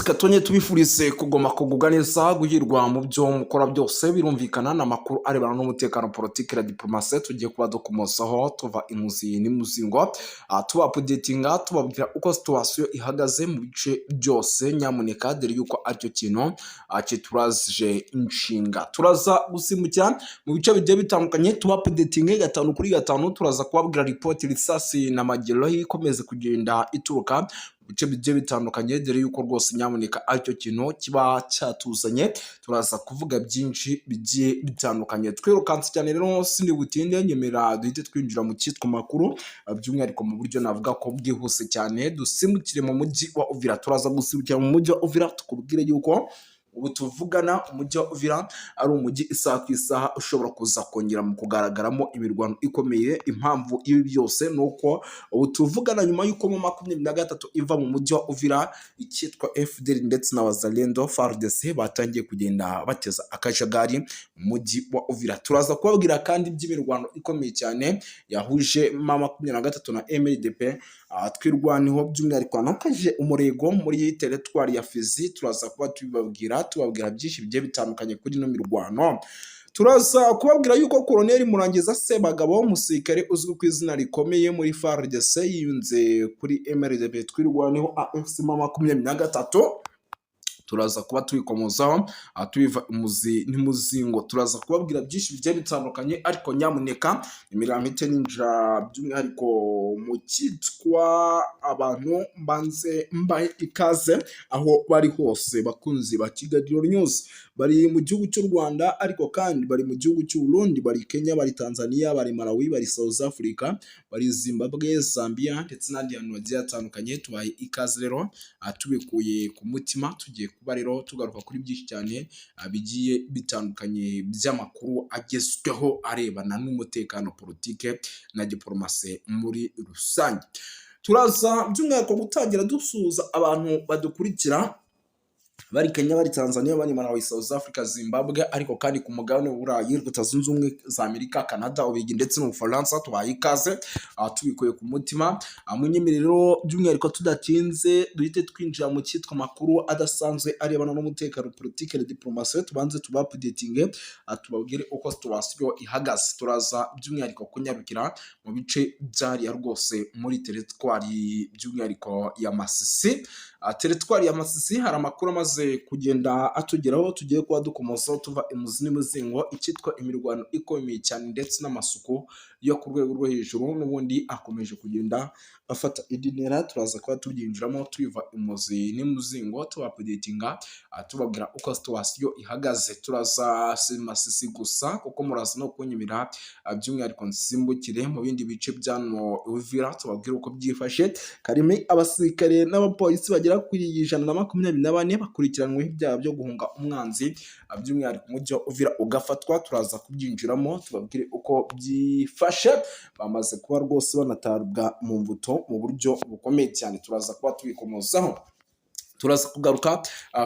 katonye tubifurize kugoma kugubwa neza guhirwa mu byo mukora byose birumvikana n'amakuru arebana n'umutekano politiki na diplomasi tugiye kuba dukomosaho tuva imuzi n'imuzingo tuba updatinga tubabwira uko situation ihagaze mu bice byose nyamuneka dore yuko aricyo kintu kituraje inshinga turaza gusimukira mu bice bigiye bitandukanye tuba updatinga gatanu kuri gatanu turaza kubabwira report risasi na magero ikomeze kugenda ituruka bice bigiye bitandukanye dore yuko rwose nyamuneka aricyo kintu kiba cyatuzanye turaza kuvuga byinshi bigiye bitandukanye twirukanse cyane rero sindi butinde nyemera duhite twinjira mu cyitwa makuru by'umwihariko mu buryo navuga ko bwihuse cyane dusimukire mu mujyi wa Uvira turaza gusimukira mu mujyi wa Uvira tukubwire yuko ubu tuvugana umujyi wa Uvira ari umujyi isaha ku isaha ushobora kuza kongera mu kugaragaramo imirwano ikomeye impamvu ibi byose nuko ubu tuvugana nyuma y'uko mu 23 iva mu mujyi wa Uvira icyitwa FDL ndetse na Wazalendo FARDC batangiye kugenda bateza akajagari mu mujyi wa Uvira turaza kubabwira kandi by'imirwano ikomeye cyane yahuje ma 23 na MLDP twirwaniho by'umwihariko nakaje umurego muri teritwari ya Fizi turaza kuba tubabwira byinshi bigiye bitandukanye kuri no mirwano turaza kubabwira yuko Colonel Murangiza Sebagabo umusirikare uzwi ku izina rikomeye muri FARDC yiyunze kuri MLDP twirwaniho AFC 23 turaza kuba twikomozaho tubiva imuzi n'imuzingo turaza kubabwira byinshi bigiye bitandukanye ariko nyamuneka imiramite ninjira by'umwihariko mu cyitwa abantu mbanze mbahe ikaze aho bari hose bakunzi ba Kigali News bari mu gihugu cy'u Rwanda ariko kandi bari mu gihugu cy'u Burundi bari Kenya bari Tanzania bari Malawi bari South Africa bari Zimbabwe Zambia ndetse n'andi hantu bagiye atandukanye tubaye ikaze rero tubikuye ku mutima tugiye kuba rero tugaruka kuri byinshi cyane bigiye bitandukanye by'amakuru agezweho arebana n'umutekano politike na diplomasi muri rusange turaza by'umwihariko gutangira dusuza abantu badukurikira bari Kenya bari Tanzania bari Malawi South Africa Zimbabwe ariko kandi ku mugabane w'Uburayi Leta Zunze Ubumwe za Amerika Canada Ubigi ndetse n'Ubufaransa tubaye ikaze tubikuye ku mutima munyemerero by'umwihariko tudatinze duhite twinjira mu cyitwa makuru adasanzwe arebana n'umutekano politike na diplomasi tubanze tuba updating tubabwire uko situation ihagaze turaza by'umwihariko kunyarukira mu bice byari ya rwose muri teritwari by'umwihariko ya Masisi teritwari ya Masisi hari amakuru amaze kugenda atugeraho tugiye kuba dukomosaho tuva imuzi n'imuzingo icyitwa imirwano ikomeye cyane ndetse n'amasuku yo ku rwego rwo hejuru n'ubundi akomeje kugenda afata idinera turaza kuba tubyinjiramo tubiva imuzi n'imuzingo tuba updatinga tubabwira uko situation ihagaze turaza Masisi gusa kuko muraza no kunyimira by'umwihariko nsimbukire mu bindi bice byano Uvira tubabwira uko byifashe karime abasirikare n'abapolisi bagera kuri 124 bakurikiranwe ibyaha byo guhunga umwanzi by'umwihariko umujyi wa Uvira ugafatwa turaza kubyinjiramo tubabwire uko byifashe bamaze kuba rwose banatabwa mu mbuto mu buryo bukomeye cyane turaza kuba tubikomozaho turaza kugaruka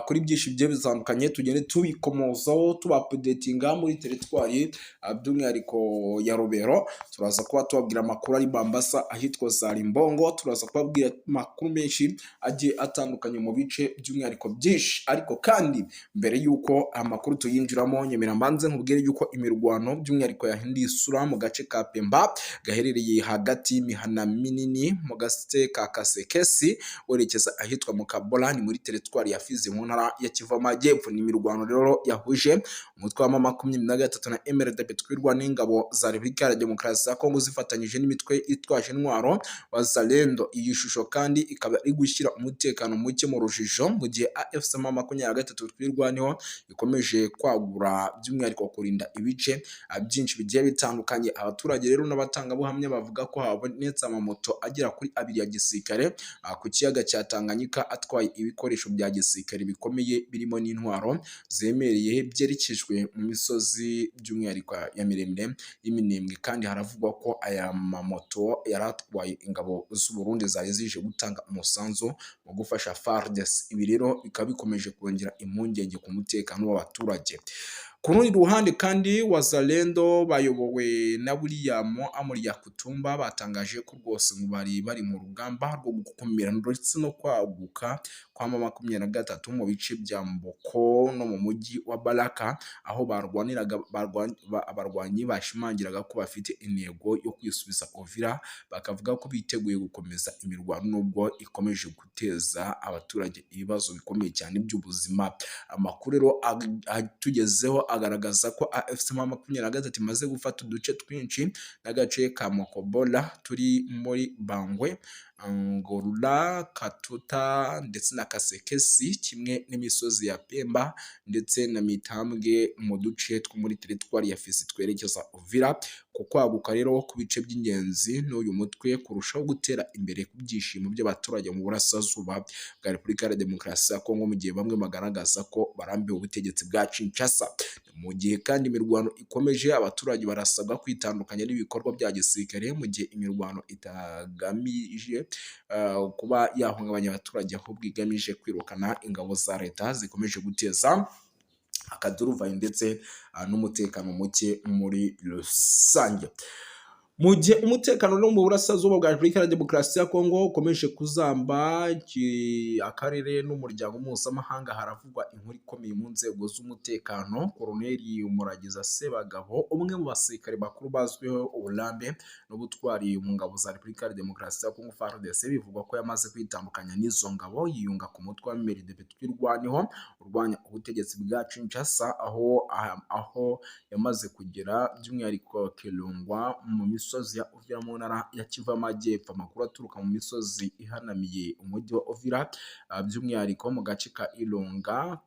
kuri byinshi bigiye bitandukanye tugende tubikomozaho tuba updatinga muri teritwari by'umwihariko ya Robero turaza kuba tubabwira amakuru ari Bambasa ahitwa Zarimbongo turaza kubabwira amakuru menshi agiye atandukanye mu bice by'umwihariko byinshi ariko kandi mbere yuko amakuru tuyinjiramo nyemera mbanze nkubwire yuko imirwano by'umwihariko yahindiye isura mu gace ka Pemba gaherereye hagati y'imihana minini mu gace ka Kasekesi werekeza ahitwa mu Kabola muri teritwari ya Fizi mu ntara ya Kivu Amajyepfo ni imirwano rero yahuje umutwe wa 23 na MLDP twirwa n'ingabo za Repubulika ya Demokarasi ya Kongo zifatanyije n'imitwe itwaje intwaro Wazalendo iyi shusho kandi ikaba ari gushyira umutekano muke mu rujijo mu gihe AFC 23 twirwaniho ikomeje kwagura by'umwihariko kurinda ibice byinshi bigiye bitandukanye abaturage rero n'abatanga buhamya bavuga ko habonetse amamoto agera kuri 2 ya gisirikare ku kiyaga cya Tanganyika atwaye ibikoresho bya gisirikare bikomeye birimo n'intwaro zemereye byerekejwe mu misozi by'umwihariko ya miremire y'iminembwe kandi haravugwa ko aya mamoto yaratwaye ingabo z'u Burundi zari zije gutanga umusanzu mu gufasha FARDC ibi rero bikaba bikomeje kongera impungenge ku mutekano w'abaturage Ku rundi ruhande kandi Wazalendo bayobowe na William Amuri Yakutumba batangaje ko rwose ngo bari mu rugamba rwo gukumira ndetse no kwaguka kwa M23 mu bice bya Mboko no mu mujyi wa Baraka, aho abarwanyi bashimangiraga ko bafite intego yo kwisubiza Uvira, bakavuga ko biteguye gukomeza imirwano nubwo ikomeje guteza abaturage ibibazo bikomeye cyane by'ubuzima. Amakuru rero atugezeho agaragaza ko AFC M23 imaze gufata uduce twinshi n'agace ka Mokobola turi muri Bangwe, Ngorula, Katuta ndetse na Kasekesi, kimwe n'imisozi ya Pemba ndetse na Mitambwe mu duce two muri teritwari ya Fizi twerekeza Uvira. Ku kwaguka rero ku bice by'ingenzi n'uyu mutwe kurushaho gutera imbere ku byishimo by'abaturage mu burasirazuba bwa Repubulika ya Demokarasi ya Kongo, mu gihe bamwe bagaragaza ko barambiwe ubutegetsi bwa Kinshasa. Mu gihe kandi imirwano ikomeje, abaturage barasabwa kwitandukanya n'ibikorwa bya gisirikare mu gihe imirwano itagamije kuba yahungabanya abaturage, ahubwo igamije kwirukana ingabo za leta zikomeje guteza akaduruvayo ndetse n'umutekano muke muri rusange. Mu gihe umutekano no mu burasirazuba bwa Repubulika ya Demokarasi ya Kongo ukomeje kuzamba akarere n'umuryango mpuzamahanga, haravugwa inkuru ikomeye mu nzego z'umutekano. Koloneli Muragiza Sebagabo, umwe mu basirikare bakuru bazwiho uburambe n'ubutwari mu ngabo za Repubulika ya Demokarasi ya Kongo FARDC, bivugwa ko yamaze kwitandukanya n'izo ngabo yiyunga ku mutwe wa MLDP twirwaneho urwanya ubutegetsi bwa Kinshasa, aho yamaze kugera by'umwihariko Kirungwa mu misozi ya Uvira mu ntara ya Kivu y'Amajyepfo. Amakuru aturuka mu misozi ihanamiye umujyi wa Uvira by'umwihariko mu gace ka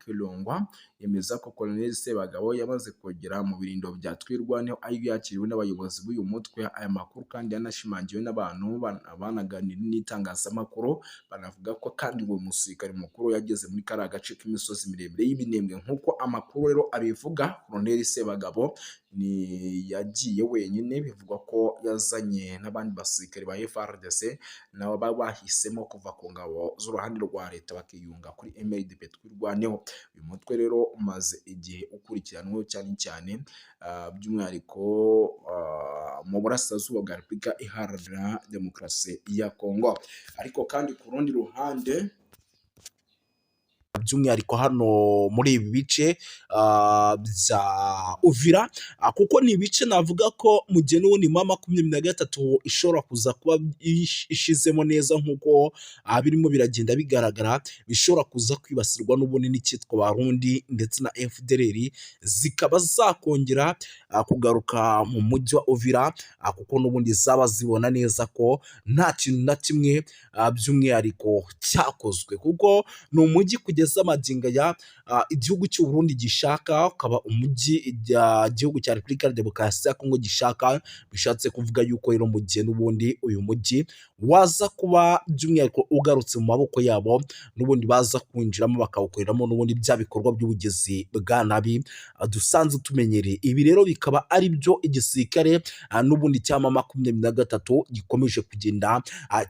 Kirungwa yemeza ko Colonel Sebagabo yamaze kugera mu birindo bya twirwaneho, ayo yakiriwe n'abayobozi b'uyu mutwe. Aya makuru kandi yanashimangiwe n'abantu banaganira n'itangazamakuru, banavuga ko kandi uwo musirikare mukuru yageze muri kariya gace k'imisozi miremire y'ibinembwe. Nk'uko amakuru rero abivuga, Colonel Sebagabo ni yagiye wenyine, bivugwa ko yazanye n'abandi basirikare ba FARDC nabo bahisemo kuva ku ngabo z'uruhande rwa leta bakiyunga kuri MLDP twirwaneho. Uyu mutwe rero umaze igihe ukurikiranweho cyane by'umwihariko mu burasirazuba bwa Repubulika Iharanira Demokarasi ya Kongo. Ariko kandi ku rundi ruhande by'umwihariko hano muri ibi bice bya Uvira, kuko ni ibice navuga ko mu gihe n'ubundi M23 ishobora kuza kuba ishizemo neza nk'uko birimo biragenda bigaragara, bishobora kuza kwibasirwa n'ubundi n'icyitwa Barundi ndetse na FDLR, zikaba zakongera kugaruka mu mujyi wa Uvira, kuko n'ubundi zaba zibona neza ko nta kintu na kimwe by'umwihariko cyakozwe, kuko ni umujyi kugeza amagingo ya igihugu cy'u Burundi gishaka, ukaba umujyi igihugu cya Repubulika ya Demokarasi ya Kongo gishaka. Bishatse kuvuga yuko rero mu gihe n'ubundi uyu mujyi waza kuba by'umwihariko ugarutse mu maboko yabo, n'ubundi baza kwinjiramo bakawukoreramo n'ubundi bya bikorwa by'ubugizi bwa nabi dusanzwe tumenyereye. Ibi rero bikaba ari byo igisirikare n'ubundi cya M23 gikomeje kugenda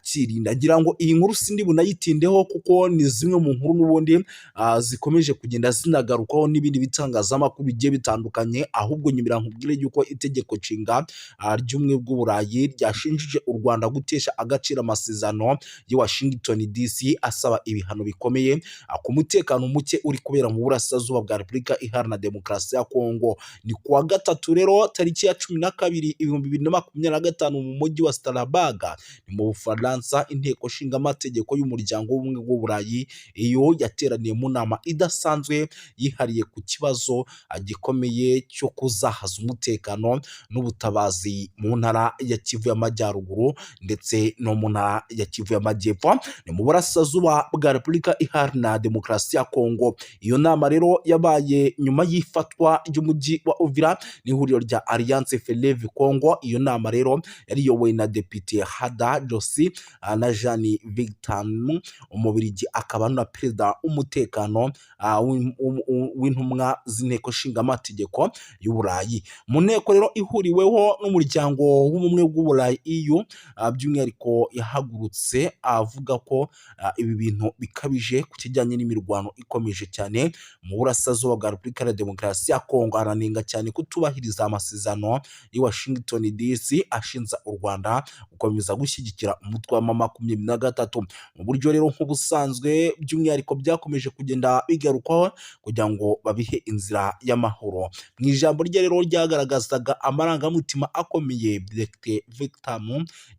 kirinda. Ngira ngo iyi nkuru sindi bunayitindeho kuko ni zimwe mu nkuru n'ubundi zikomeje kugenda zinagarukaho n'ibindi bitangazamakuru bigiye bitandukanye, ahubwo nyimira nkubwire yuko itegeko nshinga ry'ubumwe bw'Uburayi ryashinjije u Rwanda gutesha agaciro amasezerano ya Washington DC asaba ibihano bikomeye ku mutekano muke uri kubera mu burasirazuba bwa Repubulika Iharanira Demokarasi ya Kongo. Ni kuwa gatatu rero tariki ya 12/2025 mu mujyi wa Strasbourg ni mu Bufaransa, inteko nshinga amategeko y'umuryango w'ubumwe bw'Uburayi iyo yateraniye mu nama idasanzwe yihariye ku kibazo gikomeye cyo kuzahaza umutekano n'ubutabazi mu ntara ya Kivu y'Amajyaruguru ndetse no mu ntara ya Kivu y'Amajyepfo, ni mu burasirazuba bwa Repubulika Iharanira Demokarasi ya Kongo. Iyo nama rero yabaye nyuma y'ifatwa ry'umujyi wa Uvira n'ihuriro rya Alliance Fleuve Congo. Iyo nama rero yariyobowe na Depite Hada Josi na Jean Victor Umubirigi, akaba na perezida w'umutekano w'intumwa z'inteko nshingamategeko y'Uburayi. Mu nteko rero ihuriweho n'umuryango w'ubumwe bw'Uburayi EU, by'umwihariko yahagurutse avuga ko ibi bintu bikabije ku kijyanye n'imirwano ikomeje cyane mu burasirazuba bwa Repubulika ya Demokarasi ya Kongo. Aranenga cyane kutubahiriza amasezerano i Washington DC ashinja u Rwanda gukomeza gushyigikira umutwe wa M23. Mu buryo rero nk'ubusanzwe by'umwihariko byakomeje kugenda bigarukwaho kugira ngo babihe inzira y'amahoro. Mu ijambo rye rero ryagaragazaga amarangamutima akomeye, Dr Victor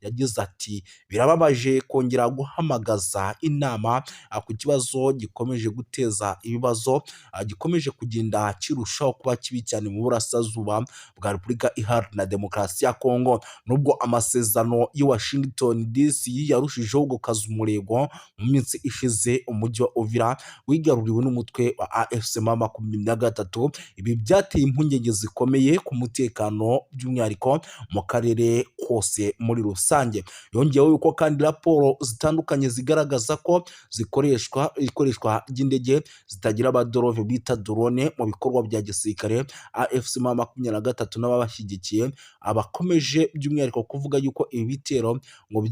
yagize ati birababaje kongera guhamagaza inama ku kibazo gikomeje guteza ibibazo, gikomeje kugenda kirushaho kuba kibi cyane mu burasirazuba bwa Repubulika Iharanira Demokarasi ya Kongo. Nubwo amasezerano i Washington DC yarushijeho gukaza umurego mu minsi ishize, umujyi wa Uvira wigaruriwe n'umutwe wa AFC M23. Ibi byateye impungenge zikomeye ku mutekano by'umwihariko mu karere kose muri rusange. Yongeyeho yuko kandi raporo zitandukanye zigaragaza ko ikoreshwa ry'indege zitagira abadorove bita drone mu bikorwa bya gisirikare. AFC M23 n'ababashyigikiye abakomeje by'umwihariko kuvuga yuko ibi bitero ngo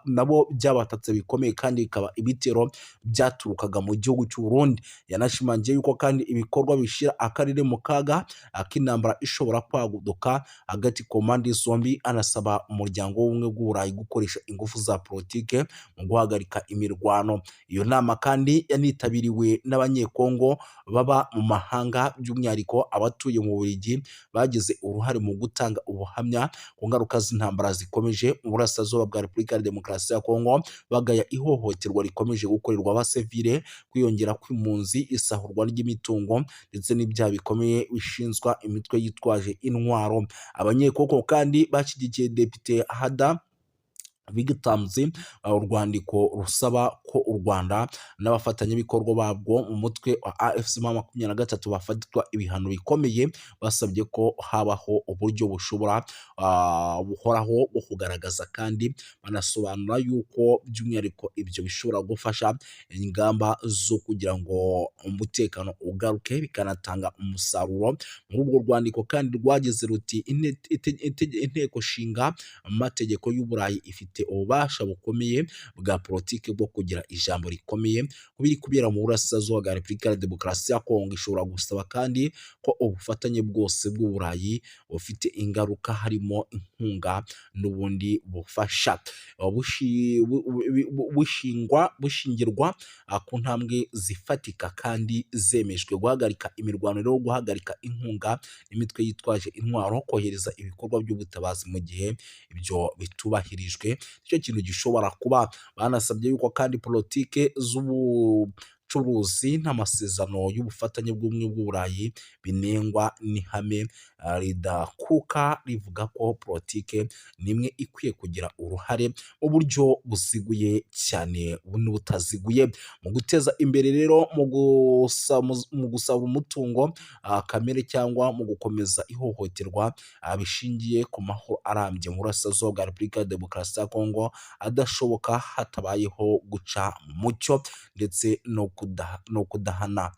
nabo byabatatse bikomeye kandi bikaba ibitero byaturukaga mu gihugu cy'u Burundi. Yanashimangiye yuko kandi ibikorwa bishira akarere mu kaga ak'intambara ishobora kwaguduka hagati ku mpande zombi. Anasaba umuryango w'ubumwe bw'Uburayi gukoresha ingufu za politike mu guhagarika imirwano. Iyo nama kandi yanitabiriwe n'abanyekongo baba mu mahanga, by'umwihariko abatuye mu Bubiligi bagize uruhare mu gutanga ubuhamya ku ngaruka z'intambara zikomeje mu burasirazuba bwa Repubulika ya Demokarasi ya Kongo, bagaya ihohoterwa rikomeje gukorerwa abasivile, kwiyongera kw'impunzi, isahurwa ry'imitungo ndetse n'ibyaha bikomeye bishinzwa imitwe yitwaje intwaro. Abanyekongo kandi bashyigikiye Depite Hada bigatanze urwandiko rusaba ko u Rwanda n'abafatanyabikorwa babwo mu mutwe wa AFC M23 bafatwa ibihano bikomeye, basabye ko habaho uburyo bushobora buhoraho bwo kugaragaza kandi banasobanura yuko by'umwihariko ibyo bishobora gufasha ingamba zo kugira ngo umutekano ugaruke bikanatanga umusaruro. Muri urwo rwandiko kandi rwageze ruti inteko nshinga amategeko y'Uburayi ifite ububasha bukomeye bwa politiki bwo kugira ijambo rikomeye kubiri kubera mu burasirazuba bwa Repubulika ya Demokarasi ya Kongo. Ishobora gusaba kandi ko ubufatanye bwose bw'Uburayi bufite ingaruka, harimo inkunga n'ubundi bufasha, bushingirwa ku ntambwe zifatika kandi zemejwe: guhagarika imirwano rero, guhagarika inkunga n'imitwe yitwaje intwaro, kohereza ibikorwa by'ubutabazi mu gihe ibyo bitubahirijwe. Icyo kintu gishobora kuba. Banasabye yuko kandi politike z'ubucuruzi n'amasezerano y'ubufatanye bw'ubumwe bw'Uburayi binengwa n'ihame ridakuka rivuga ko politike nimwe ikwiye kugira uruhare mu buryo buziguye cyane n'ubutaziguye mu guteza imbere rero mu gusaba umutungo kamere cyangwa mu gukomeza ihohoterwa bishingiye ku mahoro arambye mu burasirazuba bwa Repubulika ya Demokarasi ya Kongo adashoboka hatabayeho guca mucyo ndetse no kudahana.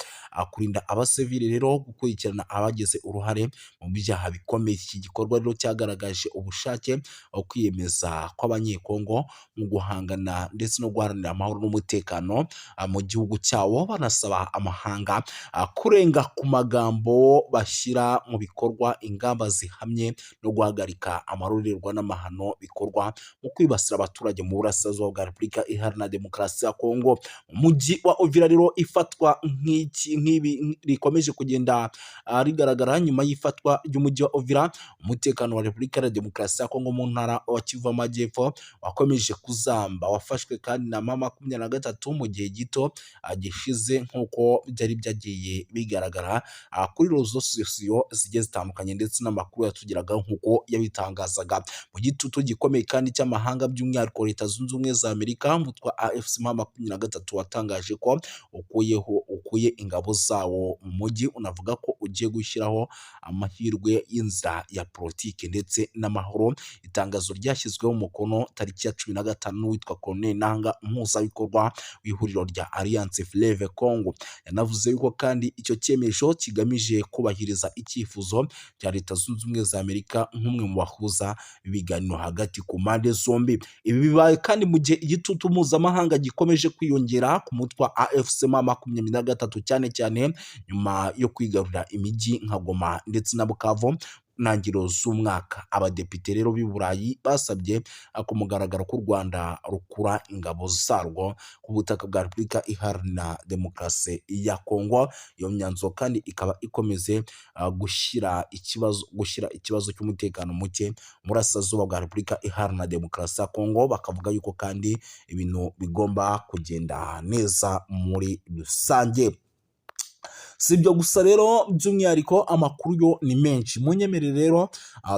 Kurinda abasivili rero, gukurikirana abagize uruhare mu byaha bikomeye. Iki gikorwa rero cyagaragaje ubushake bwo kwiyemeza kw'abanyekongo mu guhangana ndetse no guharanira amahoro n'umutekano mu gihugu cyabo. Banasaba amahanga kurenga ku magambo bashyira mu bikorwa ingamba zihamye no guhagarika amarorerwa n'amahano bikorwa mu kwibasira abaturage mu burasirazuba bwa Repubulika Iharanira Demokarasi ya Kongo. Umujyi wa Uvira rero ifatwa nk'ibi rikomeje kugenda rigaragara nyuma y'ifatwa ry'umujyi wa Uvira. Umutekano wa Repubulika ya Demokarasi ya Kongo mu ntara wa Kivu Amajyepfo wakomeje kuzamba, wafashwe kandi na M23 mu gihe gito gishize, nk'uko byari byagiye bigaragara kuri rezo sosiyo zigiye zitandukanye ndetse n'amakuru yatugeraga nk'uko yabitangazaga. Mu gitutu gikomeye kandi cy'amahanga, by'umwihariko Leta Zunze Ubumwe za Amerika, umutwe wa AFC M23 watangaje ko ukuye ingabo zawo mu mujyi, unavuga ko ugiye gushyiraho amahirwe y'inzira ya politiki ndetse n'amahoro. Itangazo ryashyizweho umukono tariki ya 15 n'uwitwa Colonel Nanga, umuhuzabikorwa w'ihuriro rya Alliance Fleuve Congo. Yanavuze yuko kandi icyo cyemezo kigamije kubahiriza icyifuzo cya Leta Zunze Ubumwe za Amerika nk'umwe mu bahuza ibiganiro hagati ku mpande zombi. Ibi bibaye kandi mu gihe igitutu mpuzamahanga gikomeje kwiyongera ku mutwe wa AFC M23 cyane cyane nyuma yo kwigarurira imijyi nka Goma ndetse na Bukavu ntangiriro z'umwaka. Abadepite rero b'i Burayi basabye ku mugaragaro ko u Rwanda rukura ingabo zarwo ku butaka bwa Repubulika Iharanira Demokarasi ya Kongo. Iyo myanzuro kandi ikaba ikomeze gushyira ikibazo cy'umutekano muke burasirazuba bwa Repubulika Iharanira Demokarasi ya Kongo. Bakavuga yuko kandi ibintu bigomba kugenda neza muri rusange. Si ibyo gusa rero, by'umwihariko amakuru yo ni menshi. Munyemere rero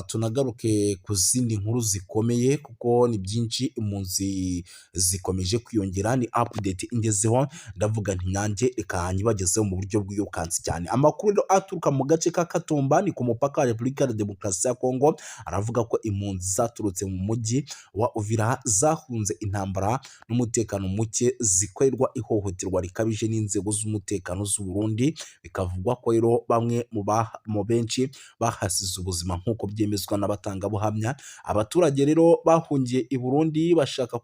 tunagaruke ku zindi nkuru zikomeye kuko ni byinshi, impunzi zikomeje kwiyongera. Ni update ingezeho, ndavuga nti nanjye reka nyibagezeho mu buryo bw'iyokansi cyane. Amakuru rero aturuka mu gace ka Katumba ni ku mupaka wa Repubulika ya Demokarasi ya Kongo, aravuga ko impunzi zaturutse mu mujyi wa Uvira zahunze intambara n'umutekano muke zikorerwa ihohoterwa rikabije n'inzego z'umutekano z'u Burundi. Bikavugwa ko rero bamwe mu benshi bahasize ubuzima nk'uko byemezwa n'abatangabuhamya. Abaturage rero bahungiye i Burundi bashaka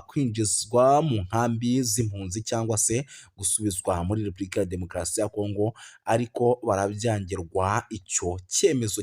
kwinjizwa mu nkambi z'impunzi cyangwa se gusubizwa muri Repubulika ya Demokarasi ya Kongo, ariko barabyangirwa. Icyo cyemezo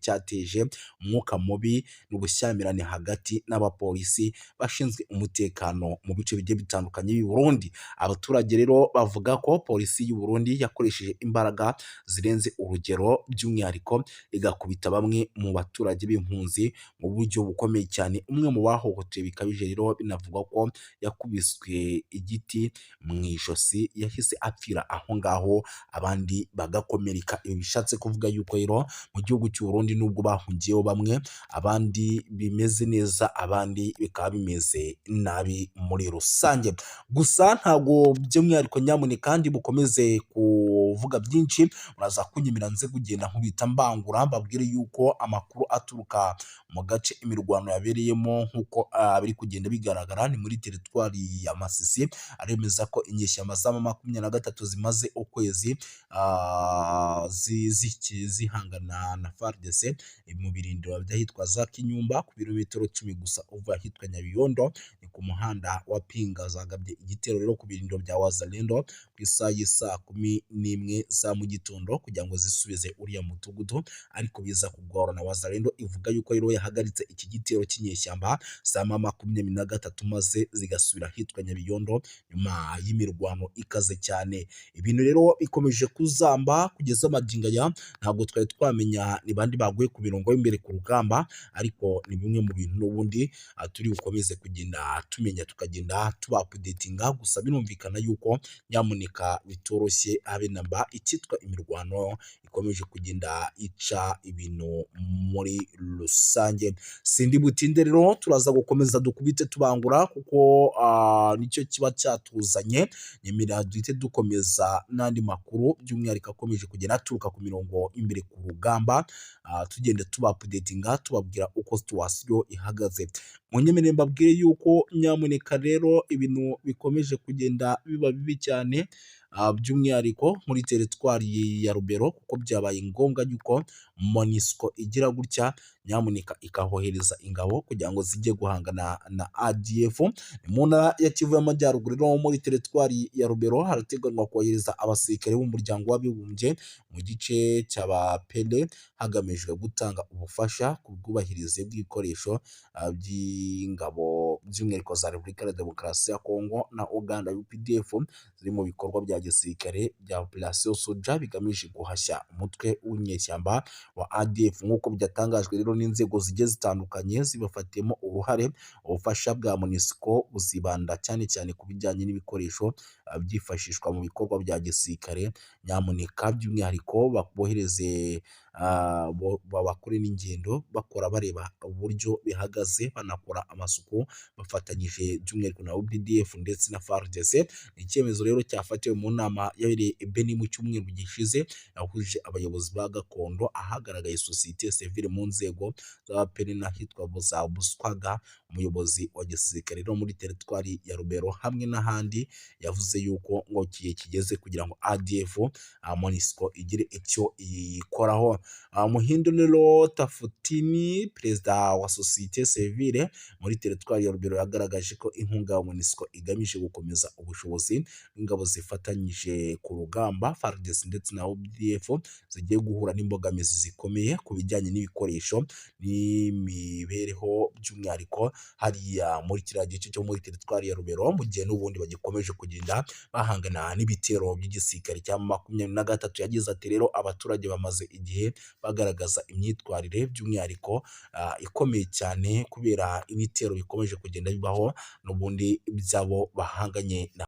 cyateje umwuka mubi n'ubushyamirane hagati n'abapolisi bashinzwe umutekano mu bice bigiye bitandukanye b'i Burundi. Abaturage rero bavuga ko polisi y'u Burundi yakoresheje imbaraga zirenze urugero, by'umwihariko igakubita bamwe mu baturage b'impunzi mu buryo bukomeye cyane. Umwe mu bahohotewe bikabije rero binavugwa ko yakubiswe igiti mu ijosi, yahise apfira aho ngaho, abandi bagakomereka. Ibi bishatse kuvuga yuko rero mu gihugu cy'u Burundi nubwo bahungiyeho bamwe, abandi bimeze neza, abandi bikaba bimeze nabi muri rusange. Gusa ntabwo by'umwihariko nyamuneka kandi bukomeze kuvuga byinshi, muraza kunyemera nze kugenda nkubita mbangura mbabwire yuko amakuru aturuka mu gace imirwano yabereyemo nk'uko biri kugenda bigaragara ni muri teritwari ya Masisi, aremeza ko inyeshyamba za M23 zimaze ukwezi zihangana na FARDC mu birindiro by'ahitwa za Kinyumba ku birometero 10 gusa uva ahitwa Nyabiyondo, ni ku muhanda wa Pinga. Zagabye igitero rero ku birindiro bya Wazalendo ku isaha y'isa 11 za mu gitondo kugira ngo zisubize uriya mudugudu, ariko biza kugorana. Wazalendo ivuga yuko rero yahagaritse iki gitero cy'inyeshyamba za M23 maze zigasubira ahitwa Nyabiyondo nyuma y'imirwano ikaze cyane. Ibintu rero ikomeje kuzamba kugeza magingo aya, ntabwo twari twamenya ni bandi baguye ku mirongo y'imbere ku rugamba, ariko ni bimwe mu bintu n'ubundi turi bukomeze kugenda tumenya tukagenda tuba updatinga. Gusa birumvikana yuko nyamuneka bitoroshye habe namba, icyitwa imirwano ikomeje kugenda ica ibintu muri rusange. Sindi butinde rero, turaza gukomeza dukubite tubangura kuko nicyo kiba cyatuzanye. Nyemera duhite dukomeza n'andi makuru by'umwihariko akomeje kugenda aturuka ku mirongo imbere ku rugamba, tugenda tuba updatinga tubabwira uko situation ihagaze. Munyemerere mbabwire yuko nyamuneka rero ibintu bikomeje kugenda biba bibi cyane, by'umwihariko muri teritwari ya Rubero, kuko byabaye ngombwa yuko MONUSCO igira gutya nyamuneka ikahohereza ingabo kugira ngo zijye guhangana na ADF. Mu ntara ya Kivu y'Amajyaruguru rero muri teritwari ya Rubero harateganywa kohereza abasirikare b'umuryango w'abibumbye mu gice cy'abapele hagamijwe gutanga ubufasha ku bwubahirize bw'ibikoresho by'ingabo by'umwihariko za Repubulika ya Demokarasi ya Kongo na Uganda UPDF ziri mu bikorwa bya gisirikare bya Operation Soja bigamije guhashya umutwe w'inyeshyamba wa ADF. Nk'uko byatangajwe rero n'inzego zigiye zitandukanye zibafatiyemo uruhare, ubufasha bwa MONUSCO buzibanda cyane cyane ku bijyanye n'ibikoresho byifashishwa mu bikorwa bya gisirikare, nyamuneka by'umwihariko bohereze bakore n'ingendo bakora bareba uburyo bihagaze, banakora amasuku bafatanyije by'umwihariko na UPDF ndetse na FARDC. Ni icyemezo rero cyafatiwe mu nama yabereye i Beni mu cyumweru gishize, yahuje abayobozi ba gakondo, ahagaragaye sosiyete sivile mu nzego z'abaperi n'ahitwa za Buswaga, umuyobozi wa gisirikare rero muri teritwari ya Rubero hamwe n'ahandi. Yavuze yuko ngo igihe kigeze kugira ngo ADF MONUSCO igire icyo ikoraho. Muhinduniro Tafutini, perezida wa sosiyete sivile muri teritwari ya Rubero, yagaragaje ko inkunga ya MONUSCO igamije gukomeza ubushobozi bw'ingabo zifatanyije ku rugamba FARDC ndetse na UPDF zigiye guhura n'imbogamizi zikomeye ku bijyanye n'ibikoresho n'imibereho, by'umwihariko hariya muri kiriya gice cyo muri teritwari ya Rubero, mu gihe n'ubundi bagikomeje kugenda bahangana n'ibitero by'igisirikare cya 23. Yagize ati rero abaturage bamaze igihe bagaragaza imyitwarire by'umwihariko ikomeye cyane kubera ibitero bikomeje kugenda bibaho n'ubundi byabo bahanganye na